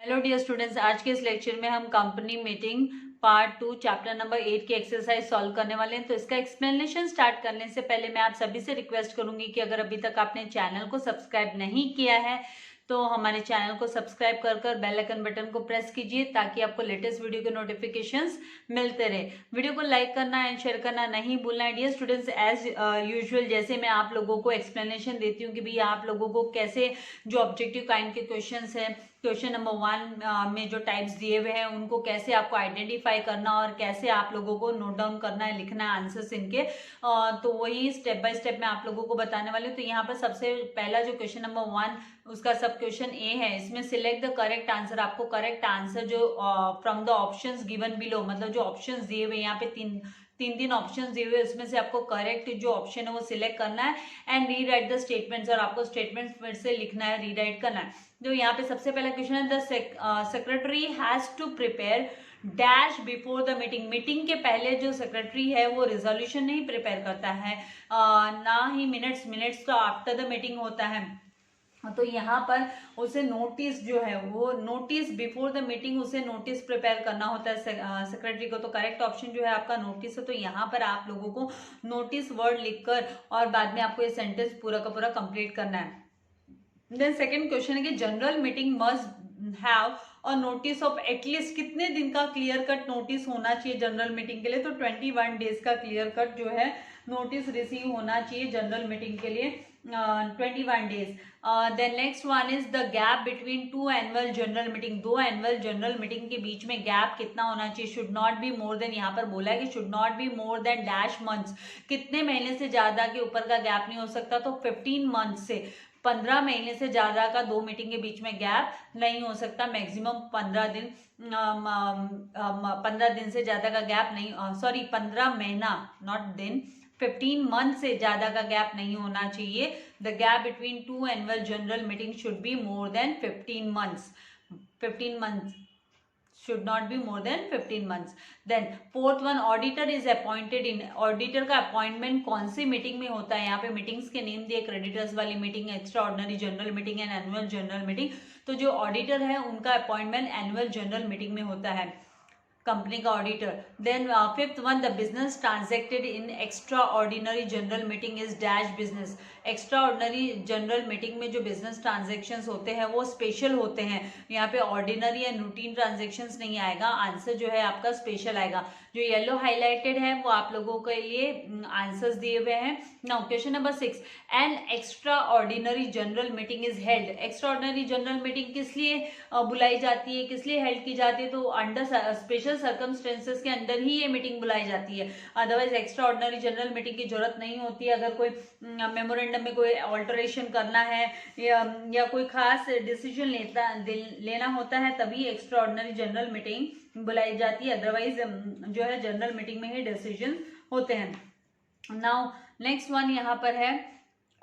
Hello dear students, आज के इस लेक्चर में हम company meeting part 2 chapter number 8 की एक्सरसाइज सॉल्व करने वाले हैं। तो इसका एक्सप्लेनेशन स्टार्ट करने से पहले मैं आप सभी से रिक्वेस्ट करूंगी कि अगर अभी तक आपने चैनल को सब्सक्राइब नहीं किया है तो हमारे चैनल को सब्सक्राइब कर बेल आइकन बटन को प्रेस कीजिए ताकि आपको लेटेस्ट वीडियो के नोटिफिकेशंस मिलते रहे। वीडियो को लाइक करना एंड शेयर करना नहीं भूलना है। डियर स्टूडेंट्स, एज यूजुअल जैसे मैं आप लोगों को एक्सप्लेनेशन देती हूँ कि भैया आप लोगों को कैसे जो ऑब्जेक्टिव काइंड के क्वेश्चंस हैं, क्वेश्चन नंबर 1 में जो टाइप्स दिए हुए हैं उनको कैसे आपको आइडेंटिफाई करना और कैसे आप लोगों को नोट डाउन करना है, लिखना है आंसर्स इनके, तो वही स्टेप बाय स्टेप मैं आप लोगों को बताने वाली हूँ। तो यहाँ पर सबसे पहला जो क्वेश्चन नंबर 1 उसका सब क्वेश्चन ए है, इसमें सिलेक्ट द करेक्ट आंसर। आपको करेक्ट आंसर जो from the options given below, मतलब जो ऑप्शंस दिए हुए यहाँ पे तीन ऑप्शंस दिए हुए उसमें से आपको करेक्ट जो ऑप्शन है वो सिलेक्ट करना है एंड रीराइट द स्टेटमेंट्स, और आपको स्टेटमेंट्स फिर से लिखना है, रीराइट करना है। तो यहाँ पे सबसे पहला क्वेश्चन है, the secretary has to prepare dash before the meeting. Meeting के पहले जो सेक्रेटरी है वो रिजोल्यूशन नहीं प्रिपेयर करता है, ना ही मिनट्स तो आफ्टर द मीटिंग होता है। तो यहाँ पर उसे नोटिस जो है वो नोटिस बिफोर द मीटिंग उसे नोटिस प्रिपेयर करना होता है सेक्रेटरी को। तो करेक्ट ऑप्शन जो है आपका नोटिस है। तो यहाँ पर आप लोगों को नोटिस वर्ड लिखकर और बाद में आपको ये सेंटेंस पूरा का पूरा कंप्लीट करना है। देन सेकेंड क्वेश्चन है कि जनरल मीटिंग मस्ट हैव और नोटिस ऑफ एटलीस्ट कितने दिन का क्लियर कट नोटिस होना चाहिए जनरल मीटिंग के लिए। तो 21 डेज का क्लियर कट जो है नोटिस रिसीव होना चाहिए जनरल मीटिंग के लिए, 21 days. Then next one is the gap between two annual general meeting. दो एनुअल जनरल मीटिंग के बीच में गैप कितना होना चाहिए, should not be more than, यहाँ पर बोला है कि should not be more than dash months, कितने महीने से ज्यादा के ऊपर का गैप नहीं हो सकता। तो 15 मंथ से 15 महीने से ज्यादा का दो मीटिंग के बीच में गैप नहीं हो सकता। मैक्सिमम 15 दिन, 15 दिन से ज्यादा का गैप नहीं, सॉरी 15 महीना नॉट दिन, 15 मंथ से ज्यादा का गैप नहीं होना चाहिए। The gap between two annual general meeting should B more than 15 months. 15 months should not be more than 15 months. Then fourth one, auditor is appointed in, auditor का appointment कौन सी meeting में होता है। यहाँ पे मीटिंग्स के नेम दिए, creditors वाली meeting, extra ordinary general meeting and annual general meeting. तो जो ऑडिटर है उनका अपॉइंटमेंट एनुअल जनरल मीटिंग में होता है, कंपनी का auditor. Then fifth one, the business transacted in extra ordinary general meeting is dash business. Extra ordinary general meeting में जो बिजनेस ट्रांजेक्शन्स होते हैं वो स्पेशल होते हैं। यहाँ पे ऑर्डिनरी एंड रूटीन ट्रांजेक्शन्स नहीं आएगा, आंसर जो है आपका स्पेशल आएगा। जो येलो हाईलाइटेड है वो आप लोगों के लिए आंसर्स दिए हुए हैं। Now question number 6, an extra ordinary general meeting is held. Extra ordinary general meeting किस लिए बुलाई जाती है, किस लिए हेल्ड की जाती है। तो अंडर स्पेशल सर्कमस्टेंसेस के अंदर ही ये मीटिंग बुलाई जाती है, otherwise extra ordinary general meeting की जरूरत नहीं होती है। अगर कोई मेमोरेंडम में कोई ऑल्टरेशन करना है या कोई खास डिसीजन लेना होता है तभी एक्स्ट्रा ऑर्डिनरी जनरल मीटिंग बुलाई जाती है, अदरवाइज जो है जनरल मीटिंग में ही डिसीजन होते हैं। नाउ नेक्स्ट वन यहाँ पर है,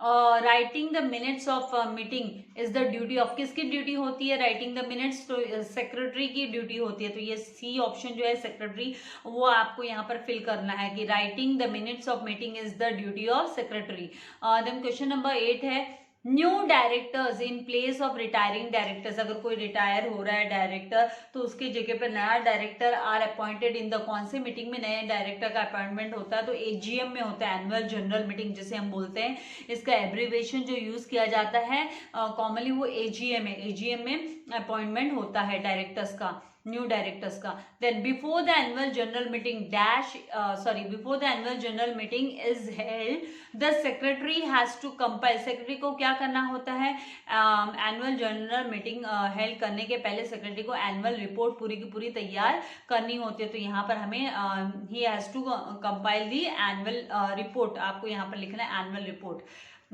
writing the minutes of meeting is the duty of, किसकी ड्यूटी होती है राइटिंग द मिनट्स, तो सेक्रेटरी की ड्यूटी होती है। तो ये सी ऑप्शन जो है सेक्रेटरी, वो आपको यहाँ पर फिल करना है कि writing the minutes of meeting is the duty of secretary. Then question number 8 है, new directors in place of retiring directors. अगर कोई रिटायर हो रहा है डायरेक्टर तो उसकी जगह पर नया director are appointed in the, कौन से मीटिंग में नए डायरेक्टर का अपॉइंटमेंट होता है, तो एजीएम में होता है, एनुअल जनरल मीटिंग जिसे हम बोलते हैं। इसका एब्रीवेशन जो यूज किया जाता है कॉमनली वो एजीएम है, एजीएम में अपॉइंटमेंट होता है डायरेक्टर्स का, न्यू डायरेक्टर्स का। Then before the annual general meeting dash, before the annual general meeting is held the secretary has to compile. Secretary को क्या करना होता है, एनुअल जनरल मीटिंग हेल्ड करने के पहले सेक्रेटरी को एनुअल रिपोर्ट पूरी की पूरी तैयार करनी होती है। तो यहाँ पर हमें he has to compile the annual report, आपको यहाँ पर लिखना है annual report.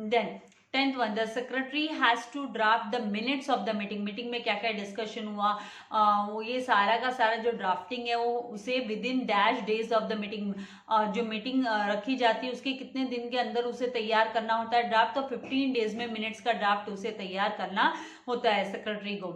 Then 10th one, the secretary has to draft the minutes of the meeting. Meeting में क्या क्या डिस्कशन हुआ, वो ये सारा का सारा जो ड्राफ्टिंग है वो उसे with in dash days of the meeting, जो मीटिंग रखी जाती है उसके कितने दिन के अंदर उसे तैयार करना होता है ड्राफ्ट। तो 15 डेज में मिनट्स का ड्राफ्ट उसे तैयार करना होता है सेक्रेटरी को।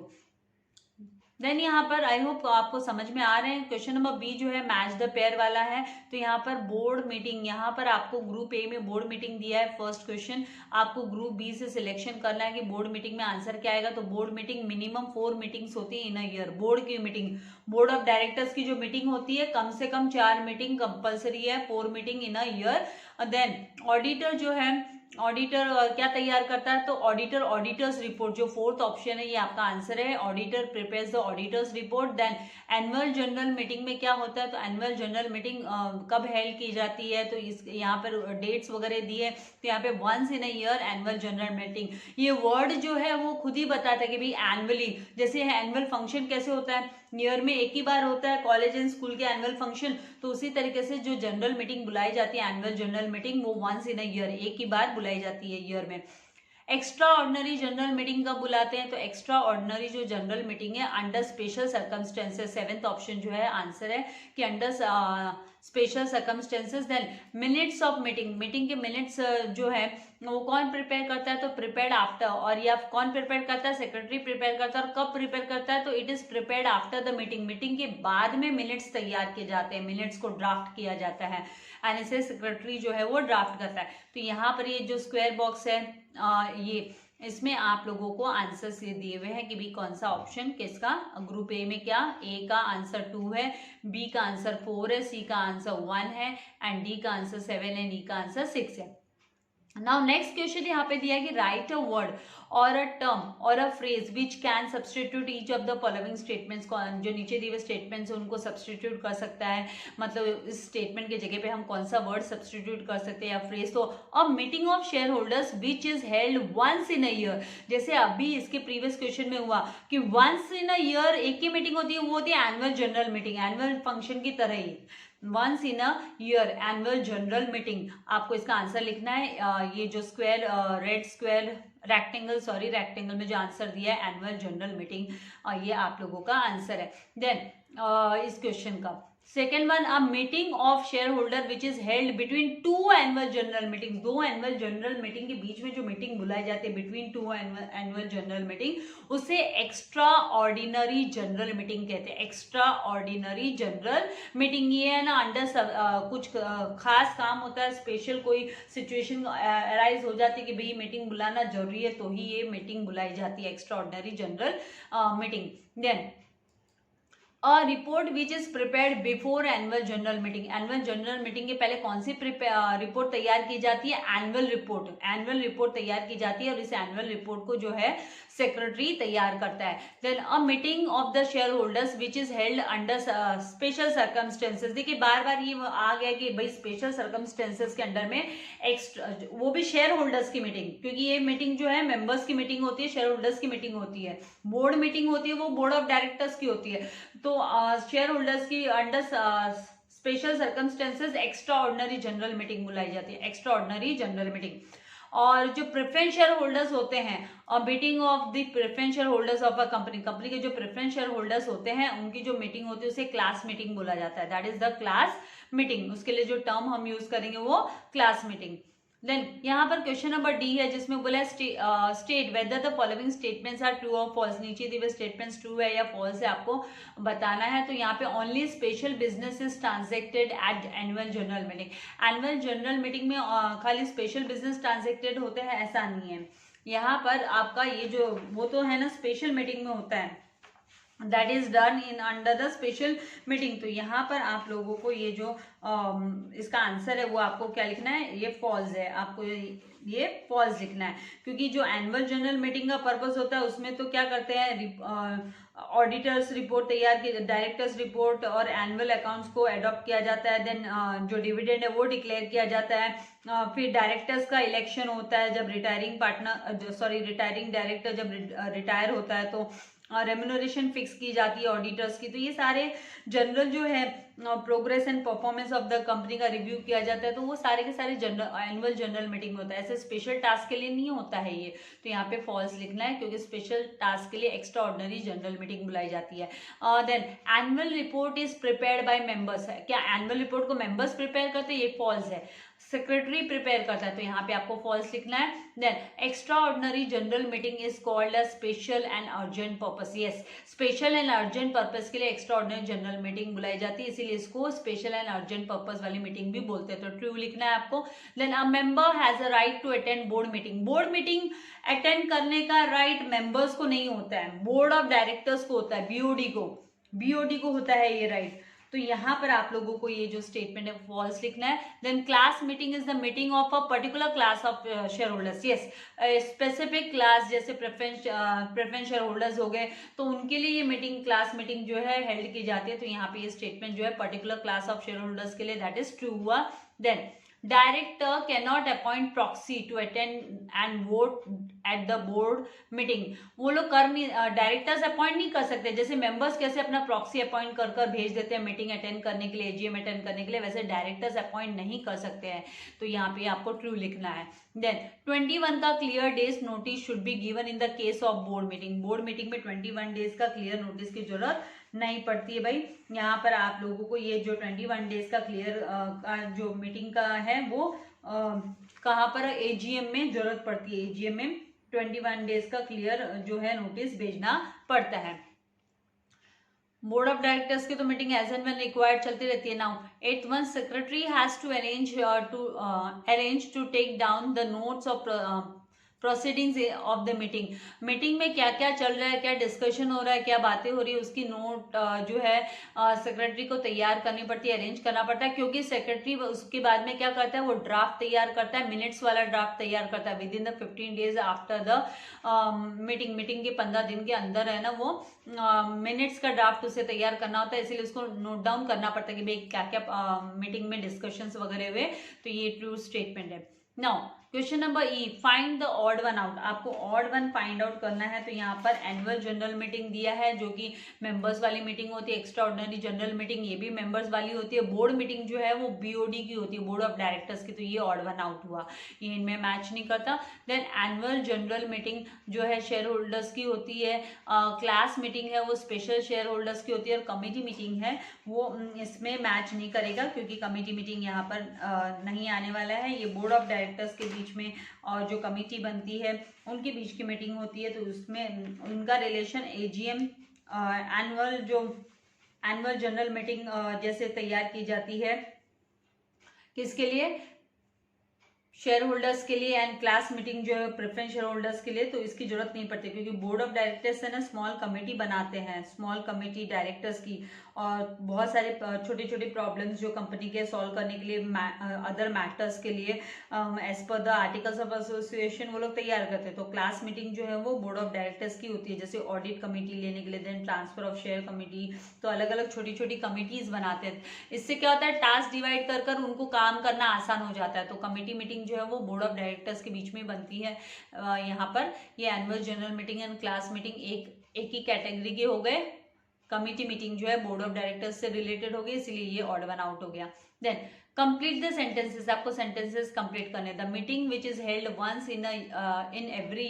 देन यहाँ पर आई होप आपको समझ में आ रहे हैं। क्वेश्चन नंबर बी जो है मैच द पेयर वाला है। तो यहाँ पर बोर्ड मीटिंग, यहाँ पर आपको ग्रुप ए में बोर्ड मीटिंग दिया है। फर्स्ट क्वेश्चन आपको ग्रुप बी से सिलेक्शन करना है कि बोर्ड मीटिंग में आंसर क्या आएगा। तो बोर्ड मीटिंग मिनिमम 4 मीटिंग्स होती है इन अ ईयर। बोर्ड की मीटिंग, बोर्ड ऑफ डायरेक्टर्स की जो मीटिंग होती है कम से कम 4 मीटिंग कंपल्सरी है, 4 meeting in a year. Then auditor जो है, ऑडिटर क्या तैयार करता है, तो ऑडिटर ऑडिटर्स रिपोर्ट, जो फोर्थ ऑप्शन है ये आपका आंसर है। Auditor prepares the auditor's report. Then annual general meeting में क्या होता है, तो एनुअल जनरल मीटिंग कब हेल्ड की जाती है, तो इस यहाँ पर डेट्स वगैरह दिए। तो यहाँ पे once in a year annual general meeting, ये वर्ड जो है वो खुद ही बताता है कि भाई एनुअली, जैसे एनुअल फंक्शन कैसे होता है, ईयर में एक ही बार होता है कॉलेज एंड स्कूल के एनुअल फंक्शन, तो उसी तरीके से जो जनरल मीटिंग बुलाई जाती है एनुअल जनरल मीटिंग, वो वंस इन अ ईयर, एक ही बार बुलाई जाती है ईयर में। एक्स्ट्रा ऑर्डिनरी जनरल मीटिंग कब बुलाते हैं, तो एक्स्ट्रा ऑर्डिनरी जो जनरल मीटिंग है under special circumstances, 7th option जो है आंसर है कि under special circumstances. Then minutes of meeting, meeting के मिनट्स जो है वो कौन प्रिपेयर करता है, तो प्रिपेयर्ड आफ्टर, और या कौन प्रिपेयर करता है, सेक्रेटरी प्रिपेयर करता है। और कब प्रिपेयर करता है, तो it is prepared after the meeting, meeting के बाद में मिनट्स तैयार किए जाते हैं, मिनट्स को ड्राफ्ट किया जाता है, एंड इसे सेक्रेटरी जो है वो ड्राफ्ट करता है। तो यहाँ पर ये जो स्क्वायर बॉक्स है ये, इसमें आप लोगों को आंसर्स दिए हुए हैं कि भी कौन सा ऑप्शन किसका, ग्रुप ए में क्या, ए का आंसर 2 है, बी का आंसर 4 है, सी का आंसर 1 है, एंड डी का आंसर 7 है, डी का आंसर 6 है। नाउ नेक्स्ट क्वेश्चन यहाँ पे दिया है कि राइट अ वर्ड और अ टर्म और a phrase which can substitute each of the following statements, जो नीचे दिए हुए स्टेटमेंट्स है उनको सब्सटीट्यूट कर सकता है, मतलब इस स्टेटमेंट के जगह पे हम कौन सा वर्ड सब्सटीट्यूट कर सकते हैं या फ्रेज। तो a meeting of shareholders which is held once in a year, जैसे अभी इसके प्रीवियस क्वेश्चन में हुआ कि वंस इन अ ईयर एक ही मीटिंग होती है, वो होती है annual general meeting, annual function की तरह ही once in a year annual general meeting. आपको इसका आंसर लिखना है, ये जो square red square rectangle, sorry rectangle में जो आंसर दिया है एनुअल जनरल मीटिंग, ये आप लोगों का आंसर है। देन इस क्वेश्चन का second one, a meeting of share holder which is held between 2 annual general meeting, 2 annual general meeting के बीच में जो मीटिंग बुलाई जाती है बिटवीन 2 एनुअल जनरल मीटिंग, उसे एक्स्ट्रा ऑर्डिनरी जनरल मीटिंग कहते हैं। एक्स्ट्रा ऑर्डिनरी जनरल मीटिंग ये है ना, अंडर कुछ खास काम होता है, स्पेशल कोई सिचुएशन अराइज हो जाती है कि भाई मीटिंग बुलाना जरूरी है, तो ही ये मीटिंग बुलाई जाती है, extra ordinary general meeting. Then a report which is prepared before annual general meeting, annual general meeting के पहले कौन सी रिपोर्ट तैयार की जाती है, एनुअल रिपोर्ट, एनुअल रिपोर्ट तैयार की जाती है, और इस एनुअल रिपोर्ट को जो है सेक्रेटरी तैयार करता है। Then a meeting of the shareholders which is held under special circumstances, देखिए बार बार ये आ गया कि भाई स्पेशल सर्कमस्टेंसेस के अंडर में एक्स्ट्रा, वो भी शेयर होल्डर्स की मीटिंग, क्योंकि ये मीटिंग जो है मेंबर्स की मीटिंग होती है, शेयर होल्डर्स की मीटिंग होती है, बोर्ड मीटिंग होती है वो बोर्ड ऑफ डायरेक्टर्स की होती है। तो शेयर होल्डर्स की under special circumstances extra ordinary general meeting बुलाई जाती है, एक्स्ट्रा ऑर्डिनरी जनरल मीटिंग। और जो प्रेफरेंस शेयर होल्डर्स होते हैं, meeting of the preference share holders of a company, company के जो प्रेफरेंस शेयर होल्डर्स होते हैं उनकी जो मीटिंग होती है उसे क्लास मीटिंग बोला जाता है, that is the class meeting. उसके लिए जो टर्म हम यूज करेंगे वो क्लास मीटिंग। देन यहाँ पर क्वेश्चन नंबर डी है जिसमें बोला है state whether the following statements are true और फॉल्स, नीचे दिए स्टेटमेंट्स ट्रू है या फॉल्स है आपको बताना है। तो यहाँ पे only special business is transacted at annual general meeting, annual general meeting में खाली स्पेशल बिजनेस ट्रांजेक्टेड होते हैं ऐसा नहीं है। यहाँ पर आपका ये जो वो तो है ना स्पेशल मीटिंग में होता है, that is done in under the special meeting. तो यहाँ पर आप लोगों को ये जो इसका आंसर है वो आपको क्या लिखना है, ये फॉल्स है, आपको ये फॉल्स लिखना है, क्योंकि जो एनुअल जनरल मीटिंग का पर्पस होता है उसमें तो क्या करते हैं, ऑडिटर्स रिपोर्ट तैयार की, डायरेक्टर्स रिपोर्ट और एनुअल अकाउंट्स को एडॉप्ट किया जाता है। देन जो डिविडेंड है वो डिक्लेयर किया जाता है। फिर डायरेक्टर्स का इलेक्शन होता है, जब रिटायरिंग रिटायरिंग डायरेक्टर जब रिटायर होता है तो रेम्यूनरेशन फिक्स की जाती है ऑडिटर्स की। तो ये सारे जनरल जो है progress and performance of the company का रिव्यू किया जाता है, तो वो सारे के सारे एनुअल जनरल मीटिंग में होता है। ऐसे स्पेशल टास्क के लिए नहीं होता है ये, तो यहाँ पे फॉल्स लिखना है, क्योंकि स्पेशल टास्क के लिए एक्स्ट्रा ऑर्डिनरी जनरल मीटिंग बुलाई जाती है। Then annual report is prepared by members है, क्या एनुअल रिपोर्ट को मेंबर्स प्रिपेयर करते हैं? ये फॉल्स है, सेक्रेटरी प्रिपेयर करता है, तो यहाँ पे आपको फॉल्स लिखना है। Then extra ordinary general meeting is called a special and urgent purpose, yes special and urgent purpose के लिए एक्स्ट्रा ऑर्डिनरी जनरल मीटिंग बुलाई जाती है, इसीलिए इसको स्पेशल एंड अर्जेंट पर्पस वाली मीटिंग भी बोलते हैं, तो ट्रू लिखना है आपको। Then a member has a right to attend board meeting, board meeting attend करने का राइट मेंबर्स को नहीं होता है, बोर्ड ऑफ डायरेक्टर्स को होता है, बीओडी को होता है ये राइट। तो यहाँ पर आप लोगों को ये जो स्टेटमेंट है फॉल्स लिखना है। Then class meeting is the meeting of a particular class of shareholders, yes specific class, जैसे प्रेफरेंस शेयर होल्डर्स हो गए, तो उनके लिए ये मीटिंग क्लास मीटिंग जो है हेल्ड की जाती है, तो यहाँ पे ये स्टेटमेंट जो है particular class of shareholders के लिए दैट इज ट्रू हुआ। Then director cannot appoint proxy to attend and vote at the board meeting, वो लोग कर नहीं, डायरेक्टर्स अपॉइंट नहीं कर सकते, जैसे मेंबर्स कैसे अपना प्रॉक्सी अपॉइंट कर कर भेज देते हैं मीटिंग अटेंड करने के लिए, एजीएम अटेंड करने के लिए, वैसे डायरेक्टर्स अपॉइंट नहीं कर सकते हैं, तो यहाँ पे आपको ट्रू लिखना है। देन 21 का clear days notice should be given in the case of board meeting, board meeting में 21 डेज का क्लियर नोटिस की जरूरत नहीं पड़ती है भाई। यहाँ पर आप लोगों को ये जो 21 डेज का क्लियर जो मीटिंग का है वो कहाँ पर एजीएम में जरूरत पड़ती है, एजीएम में 21 डेज का क्लियर जो है नोटिस भेजना पड़ता है। बोर्ड ऑफ डायरेक्टर्स की तो meeting as and when required चलती रहती है। Now 8th one secretary has to arrange to take down the notes of proceedings of the meeting, meeting में क्या क्या चल रहा है, क्या डिस्कशन हो रहा है, क्या बातें हो रही है, उसकी नोट जो है सेक्रेटरी को तैयार करनी पड़ती है, अरेंज करना पड़ता है, क्योंकि सेक्रेटरी उसके बाद में क्या करता है, वो ड्राफ्ट तैयार करता है, मिनट्स वाला ड्राफ्ट तैयार करता है with in the 15 days after the meeting के 15 दिन के अंदर है ना वो मिनट्स का ड्राफ्ट उसे तैयार करना होता है, इसीलिए उसको नोट डाउन करना पड़ता है कि भाई क्या क्या मीटिंग में डिस्कशंस वगैरह हुए, तो ये ट्रू स्टेटमेंट है। Now question number E, find the odd one out, आपको ऑड वन फाइंड आउट करना है, तो यहाँ पर एनुअल जनरल मीटिंग दिया है जो कि मेंबर्स वाली मीटिंग होती है, एक्स्ट्रा ऑर्डिनरी जनरल मीटिंग ये भी मेंबर्स वाली होती है, बोर्ड मीटिंग जो है वो बीओडी की होती है, बोर्ड ऑफ डायरेक्टर्स की, तो ये ऑड वन आउट हुआ, ये इनमें मैच नहीं करता। देन एनुअल जनरल मीटिंग जो है शेयर होल्डर्स की होती है, क्लास मीटिंग है वो स्पेशल शेयर होल्डर्स की होती है, और कमेटी मीटिंग है वो इसमें मैच नहीं करेगा, क्योंकि कमेटी मीटिंग यहाँ पर नहीं आने वाला है, ये बोर्ड ऑफ डायरेक्टर्स के बीच में और जो कमेटी बनती है उनके बीच की मीटिंग होती है, तो उसमें उनका relation AGM annual general meeting जैसे तैयार की जाती है, किसके लिए, शेयर होल्डर्स के लिए, एंड क्लास मीटिंग जो है प्रेफरेंस शेयर होल्डर्स के लिए, तो इसकी जरूरत नहीं पड़ती, क्योंकि बोर्ड ऑफ डायरेक्टर्स है ना स्मॉल कमेटी बनाते हैं, स्मॉल कमेटी डायरेक्टर्स की, और बहुत सारे छोटे छोटे प्रॉब्लम्स जो कंपनी के सॉल्व करने के लिए अदर मैटर्स के लिए as per the articles of association वो लोग तैयार करते हैं, तो क्लास मीटिंग जो है वो बोर्ड ऑफ डायरेक्टर्स की होती है, जैसे ऑडिट कमेटी लेने के लिए, then transfer of share committee, तो अलग अलग छोटी छोटी कमिटीज बनाते हैं, इससे क्या होता है टास्क डिवाइड कर कर उनको काम करना आसान हो जाता है, तो कमेटी मीटिंग जो है वो बोर्ड ऑफ डायरेक्टर्स के बीच में बनती है। यहाँ पर ये annual general meeting and class meeting एक ही कैटेगरी के हो गए, कमिटी मीटिंग जो है बोर्ड ऑफ डायरेक्टर्स से रिलेटेड हो गई, इसलिए ये ऑड वन आउट हो गया। देन कंप्लीट द सेंटेंसेस, आपको सेंटेंसेस कंप्लीट करने, the meeting which is held once in every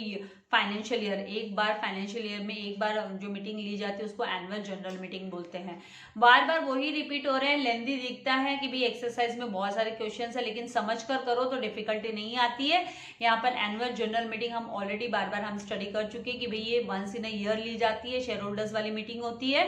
financial year, एक बार फाइनेंशियल ईयर में एक बार जो मीटिंग ली जाती है उसको एनुअल जनरल मीटिंग बोलते हैं। बार बार वही रिपीट हो रहे हैं, लेंदी दिखता है कि भाई एक्सरसाइज में बहुत सारे क्वेश्चन है, लेकिन समझ कर करो तो डिफिकल्टी नहीं आती है। यहाँ पर एनुअल जनरल मीटिंग हम ऑलरेडी बार बार हम स्टडी कर चुके हैं कि भाई ये वंस इन अ ईयर ली जाती है, शेयर होल्डर्स वाली मीटिंग होती है।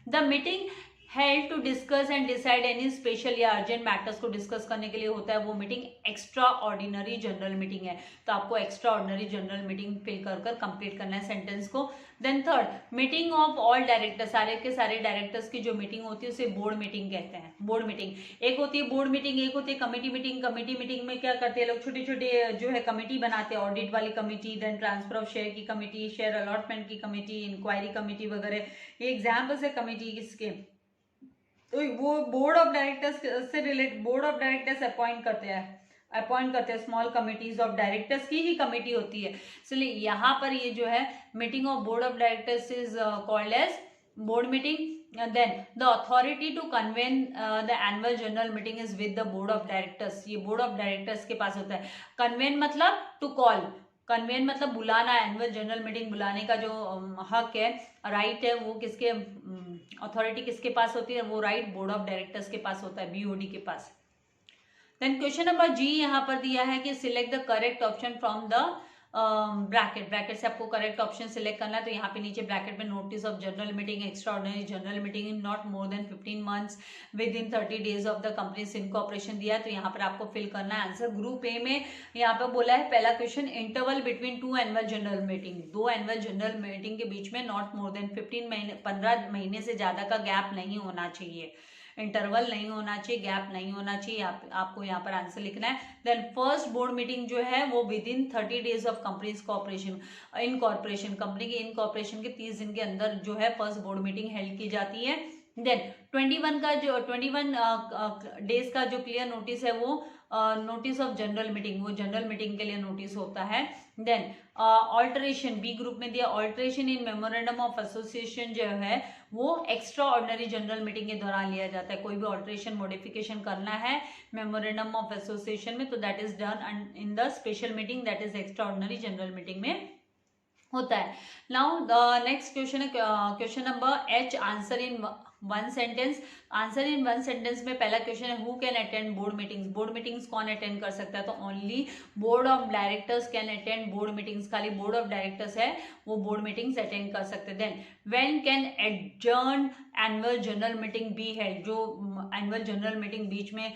The meeting held to discuss and decide any special या अर्जेंट मैटर्स को डिस्कस करने के लिए होता है वो meeting extra ordinary general meeting है, तो आपको extra ordinary general meeting fill कर कर कंप्लीट करना है सेंटेंस को। Then third, meeting of all directors, सारे के सारे डायरेक्टर्स की जो मीटिंग होती है उसे बोर्ड मीटिंग कहते हैं। बोर्ड मीटिंग एक होती है बोर्ड मीटिंग, एक होती है कमेटी मीटिंग। कमेटी मीटिंग में क्या करते हैं लोग, छोटे छोटे जो है कमेटी बनाते हैं, ऑडिट वाली committee, then transfer of share की कमेटी, शेयर अलॉटमेंट की कमेटी, इंक्वायरी कमेटी वगैरह, ये एग्जाम्पल्स है कमेटी किसके, तो वो बोर्ड ऑफ डायरेक्टर्स से related, board of directors appoint करते हैं स्मॉल कमिटीज ऑफ डायरेक्टर्स की ही कमेटी होती है, इसलिए यहाँ पर ये जो है meeting of board of directors is called as board meeting. Then the authority to convene the annual general meeting is with the board of directors, ये बोर्ड ऑफ डायरेक्टर्स के पास होता है। कन्वेन मतलब टू कॉल, कन्वेन मतलब बुलाना, एनुअल जनरल मीटिंग बुलाने का जो हक है, राइट है, वो किसके, अथॉरिटी किसके पास होती है, वो राइट बोर्ड ऑफ डायरेक्टर्स के पास होता है, बीओडी के पास। देन क्वेश्चन नंबर जी यहाँ पर दिया है कि select the correct option from the bracket, bracket से आपको करेक्ट ऑप्शन सिलेक्ट करना है। तो यहाँ पे नीचे ब्रैकेट में notice of general meeting, extra ordinary general meeting in not more than 15 months with in 30 days of the companies incorporation दिया है। तो यहाँ पर आपको फिल करना है आंसर। ग्रुप ए में यहाँ पे बोला है पहला question, interval between 2 annual general meeting, 2 annual general meeting के बीच में नॉट मोर देन 15 महीने से ज्यादा का गैप नहीं होना चाहिए, इंटरवल नहीं होना चाहिए, गैप नहीं होना चाहिए, आपको यहाँ पर आंसर लिखना है। देन फर्स्ट बोर्ड मीटिंग जो है वो with in 30 days of companies corporation, incorporation, company के इनकॉर्पोरेशन के 30 दिन के अंदर जो है फर्स्ट बोर्ड मीटिंग हेल्ड की जाती है। देन 21 डेज का जो क्लियर नोटिस है वो नोटिस ऑफ जनरल मीटिंग, वो जनरल मीटिंग के लिए नोटिस होता है। देन ऑल्टरेशन, बी ग्रुप में दिया alteration in memorandum of association जो है वो एक्स्ट्रा ऑर्डिनरी जनरल मीटिंग के दौरान लिया जाता है। कोई भी ऑल्टरेशन मॉडिफिकेशन करना है मेमोरेंडम ऑफ एसोसिएशन में तो that is done in the special meeting, that is extra ordinary general meeting में होता है। नाउ द नेक्स्ट क्वेश्चन है question number H, answer in one sentence. Answer in one sentence में पहला question है who can attend board meetings, board meetings कौन attend कर सकता है, तो only board of directors can attend board meetings, खाली बोर्ड ऑफ डायरेक्टर्स है वो बोर्ड मीटिंग्स अटेंड कर सकते हैं। Then when can adjourn annual general meeting be held, जो एनुअल जनरल मीटिंग बीच में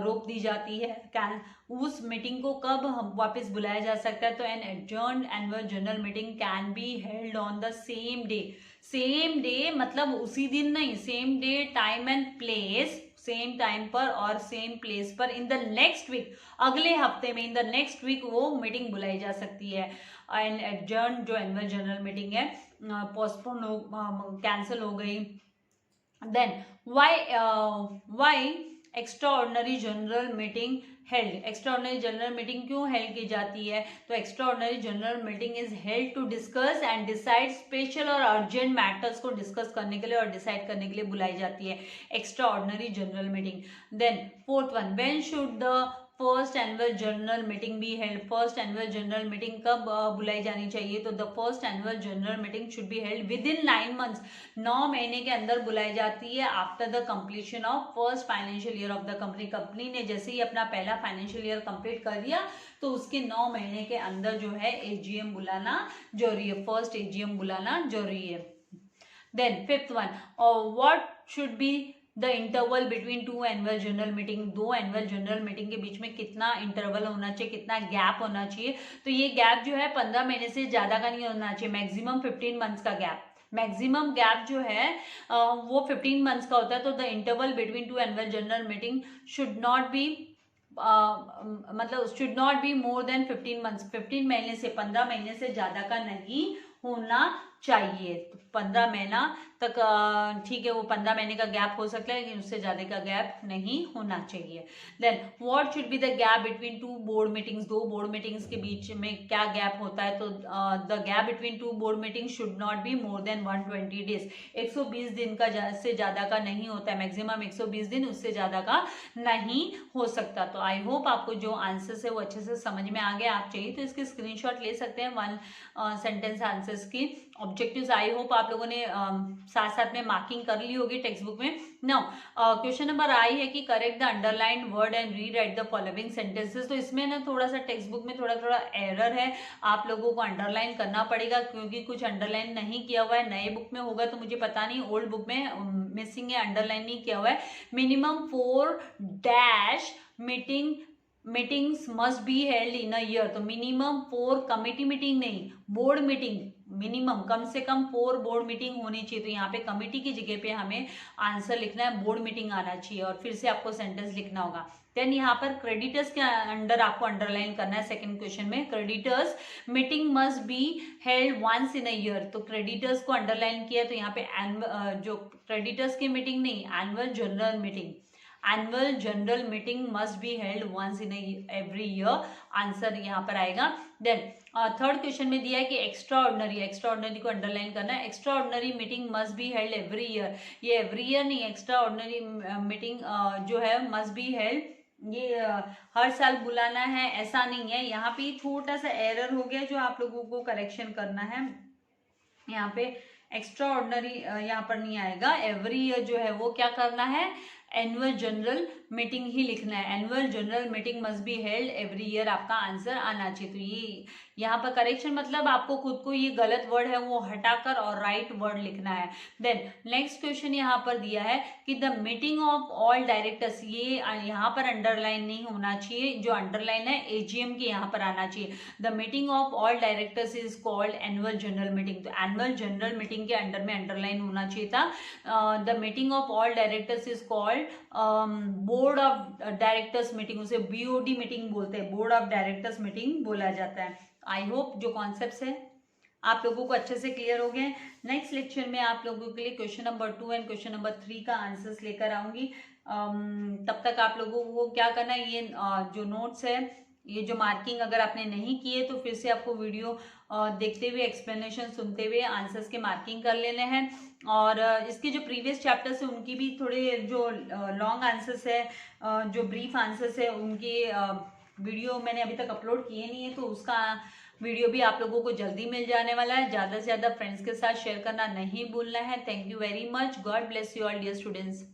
रोक दी जाती है, कैन उस मीटिंग को कब वापस बुलाया जा सकता है, तो an adjourn annual general meeting can be held on the same day, same day मतलब उसी दिन नहीं, same day time and place, same time पर और सेम प्लेस पर इन द नेक्स्ट वीक, अगले हफ्ते में इन द नेक्स्ट वीक वो मीटिंग बुलाई जा सकती है। एंड एडजर्न जो एनुअल जनरल मीटिंग है पोस्टपोन हो, कैंसिल हो गई। Then why extra ordinary general meeting held, extra ordinary general meeting क्यों हेल्ड की जाती है, तो extra ordinary general meeting is held to discuss and decide special और अर्जेंट मैटर्स को डिस्कस करने के लिए और डिसाइड करने के लिए बुलाई जाती है extra ordinary general meeting. Then fourth one, when should the first annual general meeting be held, first annual general meeting कब बुलाई जानी चाहिए, तो the first annual general meeting should be held within 9 months, 9 महीने के अंदर बुलाई जाती है after the completion of first financial year of the company. Company ने जैसे ही अपना पहला फाइनेंशियल ईयर कंप्लीट कर दिया तो उसके 9 महीने के अंदर जो है एजीएम बुलाना जरूरी है, फर्स्ट एजीएम बुलाना जरूरी है। Then fifth one, what should be the interval between 2 annual general meeting, 2 annual general meeting के बीच में कितना इंटरवल होना चाहिए, कितना गैप होना चाहिए, तो ये गैप जो है 15 महीने से ज्यादा का नहीं होना चाहिए, मैक्सिमम 15 मंथ्स का गैप, मैक्सिमम गैप जो है वो 15 मंथ्स का होता है। तो the interval between 2 annual general meeting should not be मतलब should not be more than 15 months, 15 महीने से 15 महीने से ज्यादा का नहीं होना चाहिए। 15 महीना तक ठीक है, वो 15 महीने का गैप हो सकता है लेकिन उससे ज्यादा का गैप नहीं होना चाहिए। Then what should be the gap between 2 board meetings, 2 board meetings के बीच में क्या गैप होता है, तो the gap between 2 board meeting should not be more than 120 days, 120 दिन का से ज्यादा का नहीं होता है, मैक्सिमम 120 दिन, उससे ज्यादा का नहीं हो सकता। तो आई होप आपको जो आंसर्स है वो अच्छे से समझ में आ गया। आप चाहिए तो इसके स्क्रीनशॉट ले सकते हैं 1 सेंटेंस आंसर्स की। ऑब्जेक्टिव्स आई होप आप लोगों ने साथ साथ में मार्किंग कर ली होगी टेक्स्ट बुक में। नाउ क्वेश्चन नंबर आई है कि correct the underlined word and rewrite the following sentences. तो इसमें ना थोड़ा सा टेक्स्ट बुक में थोड़ा एरर है, आप लोगों को अंडरलाइन करना पड़ेगा क्योंकि कुछ अंडरलाइन नहीं किया हुआ है। नए बुक में होगा तो मुझे पता नहीं, ओल्ड बुक में मिसिंग है, अंडरलाइन नहीं किया हुआ है। Minimum 4 dash meetings must be held in a year, तो मिनिमम 4 कमिटी मीटिंग नहीं, बोर्ड मीटिंग, मिनिमम कम से कम 4 बोर्ड मीटिंग होनी चाहिए। तो यहाँ पे कमिटी की जगह पे हमें आंसर लिखना है, बोर्ड मीटिंग आना चाहिए और फिर से आपको सेंटेंस लिखना होगा। देन यहाँ पर क्रेडिटर्स के अंडर आपको अंडरलाइन करना है सेकंड क्वेश्चन में, creditors meeting must be held once in a year, तो क्रेडिटर्स को अंडरलाइन किया तो यहाँ पे जो क्रेडिटर्स की मीटिंग नहीं, annual general meeting, annual general meeting must be held once in every year, answer यहाँ पर आएगा। देन थर्ड क्वेश्चन में दिया है कि एक्स्ट्रा ऑर्डिनरी को अंडरलाइन करना है। Extra ordinary meeting must be held every year, ये एवरी ईयर नहीं, एक्स्ट्रा ऑर्डिनरी मीटिंग जो है मस्ट बी हेल्ड, ये हर साल बुलाना है ऐसा नहीं है। यहाँ पे छोटा सा एरर हो गया जो आप लोगों को करेक्शन करना है। यहाँ पे एक्स्ट्रा ऑर्डिनरी यहाँ पर नहीं आएगा, एवरी ईयर जो है वो क्या करना है, एनुअल जनरल मीटिंग ही लिखना है। Annual general meeting must be held every year आपका आंसर आना चाहिए। तो ये यहाँ पर करेक्शन मतलब आपको खुद को ये गलत वर्ड है वो हटाकर और राइट वर्ड लिखना है। देन नेक्स्ट क्वेश्चन यहाँ पर दिया है कि the meeting of all directors, ये यहाँ पर अंडरलाइन नहीं होना चाहिए, जो अंडरलाइन है एजीएम के यहाँ पर आना चाहिए। The meeting of all directors is called annual general meeting, तो एनुअल जनरल मीटिंग के अंडर में अंडरलाइन होना चाहिए था। The meeting of all directors is called board of directors meeting, उसे बीओडी मीटिंग बोलते हैं, बोर्ड ऑफ डायरेक्टर्स मीटिंग बोला जाता है। आई होप जो कॉन्सेप्ट्स है आप लोगों को अच्छे से क्लियर हो गए। नेक्स्ट लेक्चर में आप लोगों के लिए question number 2 and question number 3 का आंसर्स लेकर आऊंगी। तब तक आप लोगों को क्या करना है, ये जो नोट्स है, ये जो मार्किंग अगर आपने नहीं किए तो फिर से आपको वीडियो देखते हुए, एक्सप्लेनेशन सुनते हुए आंसर्स के मार्किंग कर लेने हैं। और इसके जो प्रीवियस चैप्टर्स है उनकी भी थोड़े जो लॉन्ग आंसर्स है, जो ब्रीफ आंसर्स है, उनके वीडियो मैंने अभी तक अपलोड किए नहीं है, तो उसका वीडियो भी आप लोगों को जल्दी मिल जाने वाला है। ज़्यादा से ज़्यादा फ्रेंड्स के साथ शेयर करना नहीं भूलना है। Thank you very much. God bless you all dear students.